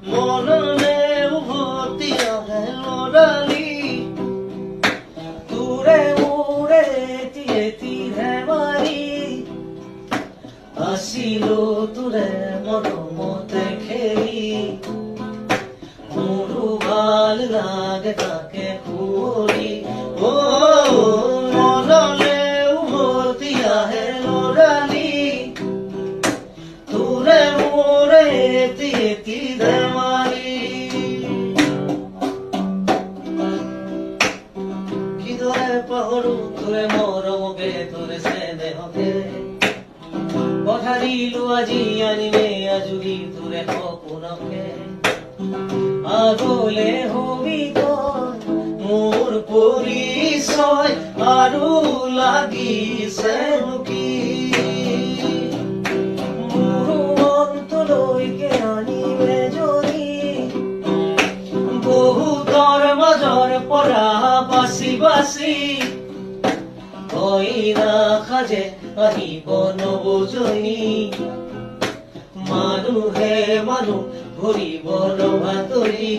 মননে উভতি আহে লৰালি তোৰে মোৰে এটি ধেমালি আছিলো তোৰে মৰমতে খেলি মোৰো ভাল লাগে তাকে সুঁৱৰি মনলে উভতি আহে লৰালি তোৰে মোৰে এটি ধেমালি কিদৰে পাহৰো তোৰে মৰমকে তোৰে স্নেহকে কথা দিলো আজি আনিলে আজুৰি তোৰে সপোনকে আগলে হবি তই মোৰ পৰিচয় আৰু লাগিছে কি মোৰ মনটোলৈকে আনিলে যদি বহুতৰ মাজৰ পৰা বাচি বাচি কইনা সাজে আহিব নবজনী মানুহে মানুহ ঘূৰিব নভাতৰি